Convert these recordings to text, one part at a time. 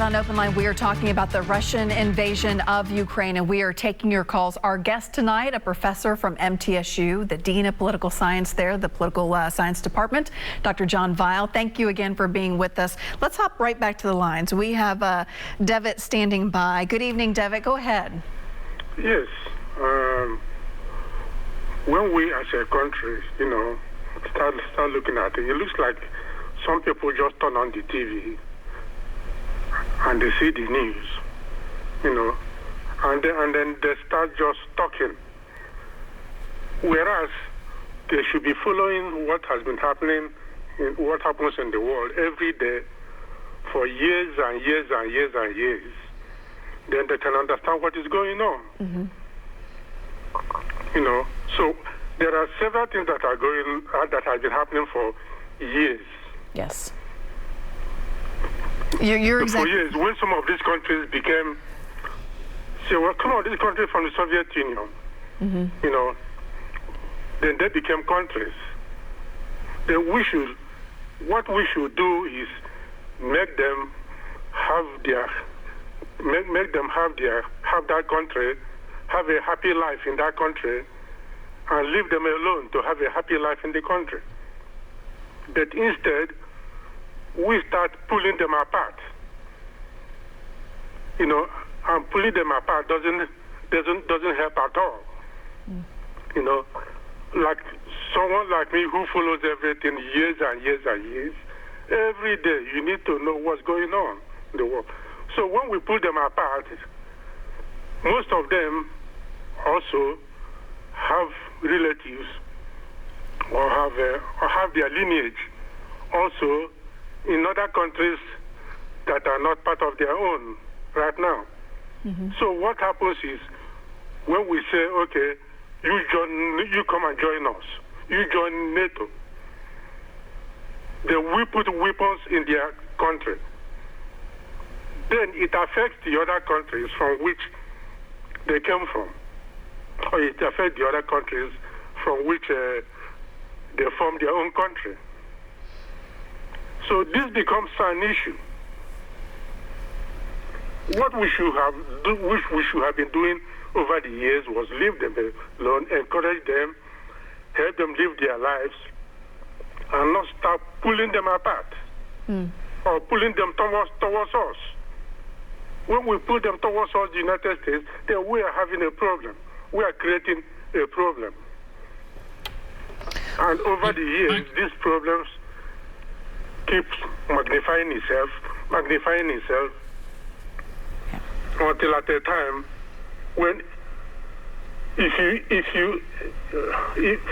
On OpenLine, we are talking about the Russian invasion of Ukraine, and we are taking your calls. Our guest tonight, a professor from MTSU, the Dean of Political Science there, the Political Science Department, Dr. John Vile. Thank you again for being with us. Let's hop right back to the lines. We have Devitt standing by. Good evening, Devitt. Go ahead. Yes. When we as a country, start looking at it, it looks like some people just turn on the TV and they see the news, and then they start just talking. Whereas they should be following what has been happening, what happens in the world every day for years and years and years and years. Then they can understand what is going on. Mm-hmm. So there are several things that are that have been happening for years. Yes. You're exactly. For years, when some of these countries became, some of these countries from the Soviet Union, mm-hmm. Then they became countries. Then what we should do is make them have that country, have a happy life in that country, and leave them alone to have a happy life in the country. But instead, we start pulling them apart. And pulling them apart doesn't help at all. Mm. Like someone like me who follows everything years and years and years, every day you need to know what's going on in the world. So when we pull them apart, most of them also have relatives or have their lineage also in other countries that are not part of their own right now. Mm-hmm. So what happens is when we say, okay, you come and join us, you join NATO, then we put weapons in their country. Then it affects the other countries from which they came from, or it affects the other countries from which they form their own country. So this becomes an issue. What we should have been doing over the years was leave them alone, encourage them, help them live their lives, and not start pulling them apart or pulling them towards us. When we pull them towards us, the United States, then we are having a problem. We are creating a problem. And over the years, these problems keep magnifying itself, until at a time when,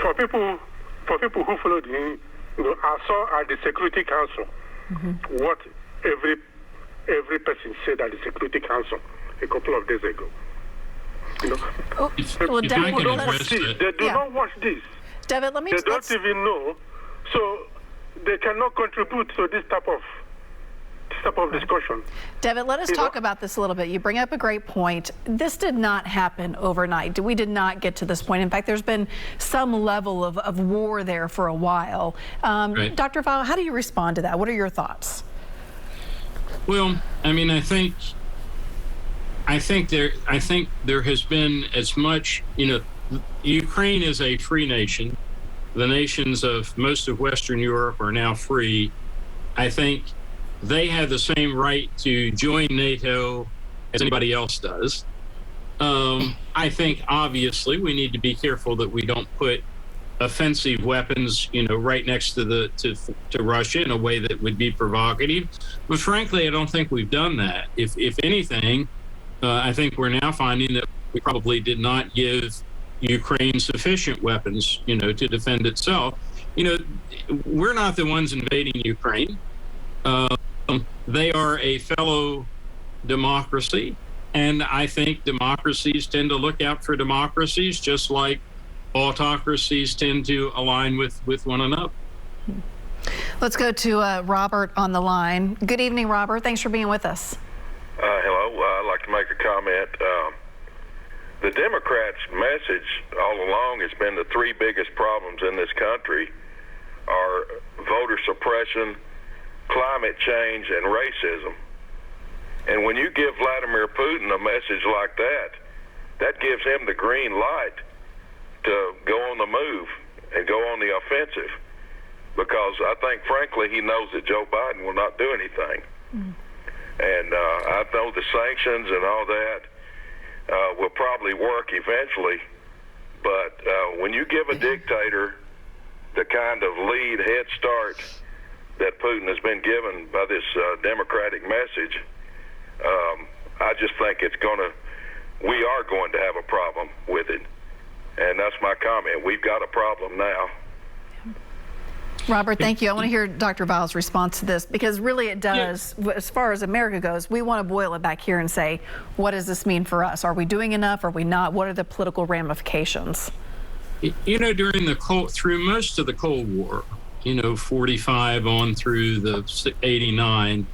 for people who follow I saw at the Security Council what every person said at the Security Council a couple of days ago. Well, people don't watch this. They do not watch this. Devitt, they don't even know, so they cannot contribute to this type of discussion. Devitt, let us talk about this a little bit. You bring up a great point. This did not happen overnight. We did not get to this point. In fact, there's been some level of war there for a while. Right. Dr. Vile, how do you respond to that? What are your thoughts? Well, I mean, I think there has been as much, Ukraine is a free nation. The nations of most of Western Europe are now free. I think they have the same right to join NATO as anybody else does. I think obviously we need to be careful that we don't put offensive weapons, right next to to Russia in a way that would be provocative. But frankly, I don't think we've done that. If anything, I think we're now finding that we probably did not give Ukraine sufficient weapons, to defend itself. We're not the ones invading Ukraine. They are a fellow democracy, and I think democracies tend to look out for democracies, just like autocracies tend to align with one another. Let's go to Robert on the line. Good evening, Robert. Thanks for being with us. Hello. I'd like to make a comment. The Democrats' message all along has been the three biggest problems in this country are voter suppression, climate change, and racism. when you give Vladimir Putin a message like that, that gives him the green light to go on the move and go on the offensive, because I think, frankly, he knows that Joe Biden will not do anything. And I know the sanctions and all that will probably work eventually, but when you give a dictator the kind of lead head start that Putin has been given by this democratic message, I just think we are going to have a problem with it. And that's my comment. We've got a problem now. Robert, thank you. I want to hear Dr. Vile's response to this, because really it does, as far as America goes, we want to boil it back here and say, what does this mean for us? Are we doing enough? Are we not? What are the political ramifications? You know, through most of the Cold War, 45 on through the 89,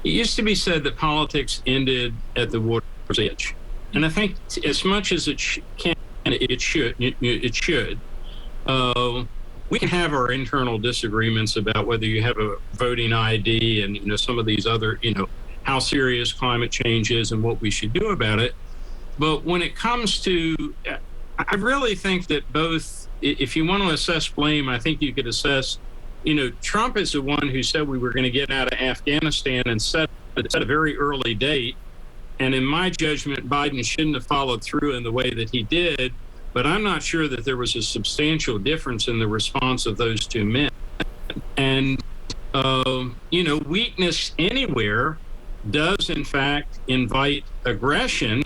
it used to be said that politics ended at the water's edge. And I think as much as it can, it should. We can have our internal disagreements about whether you have a voting ID and some of these other, how serious climate change is and what we should do about it. But when it comes to, I really think that both, if you want to assess blame, I think you could assess, Trump is the one who said we were going to get out of Afghanistan and set a very early date. And in my judgment, Biden shouldn't have followed through in the way that he did. But I'm not sure that there was a substantial difference in the response of those two men. And, weakness anywhere does, in fact, invite aggression.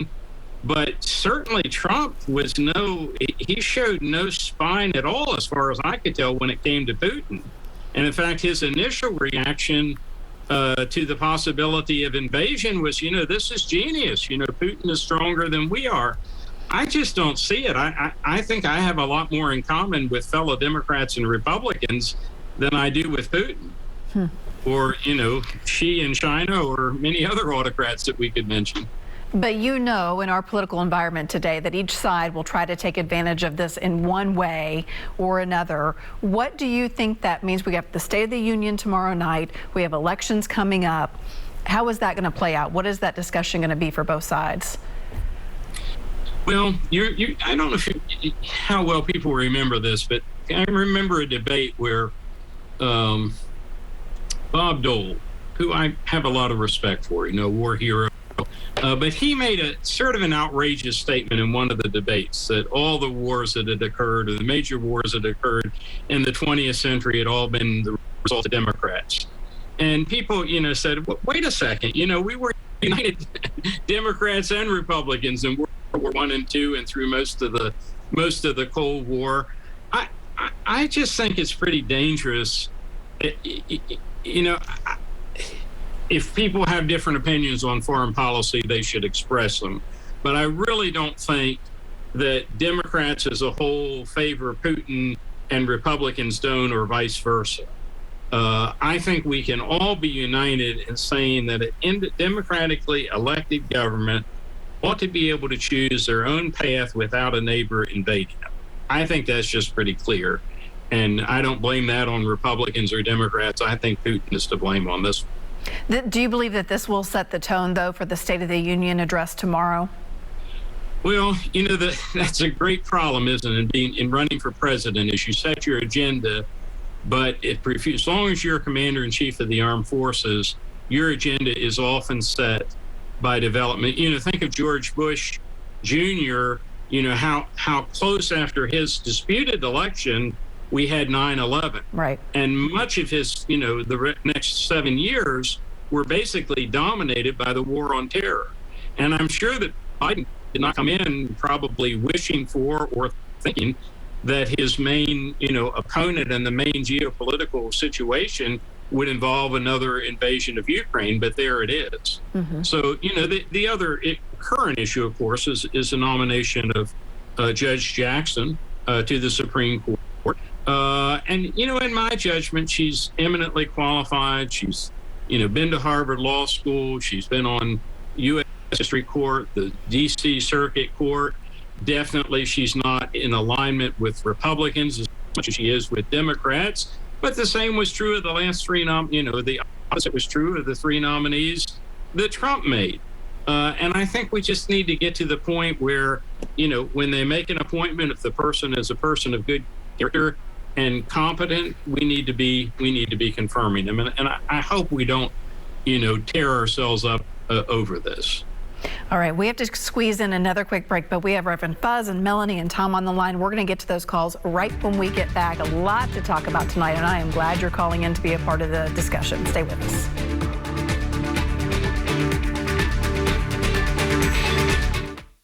But certainly Trump he showed no spine at all, as far as I could tell, when it came to Putin. And in fact, his initial reaction to the possibility of invasion was, this is genius. Putin is stronger than we are. I just don't see it. I think I have a lot more in common with fellow Democrats and Republicans than I do with Putin or, Xi in China or many other autocrats that we could mention. But in our political environment today, that each side will try to take advantage of this in one way or another. What do you think that means? We have the State of the Union tomorrow night. We have elections coming up. How is that going to play out? What is that discussion going to be for both sides? Well, I don't know how well people remember this, but I remember a debate where Bob Dole, who I have a lot of respect for, war hero, but he made a sort of an outrageous statement in one of the debates that all the wars that had occurred, or the major wars that occurred in the 20th century, had all been the result of Democrats. And people, said, well, wait a second, we were united Democrats and Republicans in World War I and II and through most of the Cold War. I just think it's pretty dangerous. If people have different opinions on foreign policy, they should express them. But I really don't think that Democrats as a whole favor Putin and Republicans don't, or vice versa. I think we can all be united in saying that a democratically elected government ought to be able to choose their own path without a neighbor invading them. I think that's just pretty clear. And I don't blame that on Republicans or Democrats. I think Putin is to blame on this. Do you believe that this will set the tone, though, for the State of the Union address tomorrow? Well, that's a great problem, isn't it? In running for president, is you set your agenda, but as long as you're commander in chief of the armed forces, your agenda is often set by development. Think of George Bush Jr., how close after his disputed election we had 9/11. Right. And much of his, the next 7 years were basically dominated by the war on terror. And I'm sure that Biden did not come in probably wishing for or thinking that his main, opponent and the main geopolitical situation would involve another invasion of Ukraine, but there it is. Mm-hmm. So, the other current issue, of course, is the nomination of Judge Jackson to the Supreme Court. And, in my judgment, she's eminently qualified. She's, been to Harvard Law School. She's been on U.S. District Court, the D.C. Circuit Court. Definitely she's not in alignment with Republicans as much as she is with Democrats. But the same was true of the last three the opposite was true of the three nominees that Trump made. And I think we just need to get to the point where, when they make an appointment, if the person is a person of good character and competent, we need to be confirming them. And I hope we don't, tear ourselves up over this. All right, we have to squeeze in another quick break, but we have Reverend Fuzz and Melanie and Tom on the line. We're going to get to those calls right when we get back. A lot to talk about tonight, and I am glad you're calling in to be a part of the discussion. Stay with us.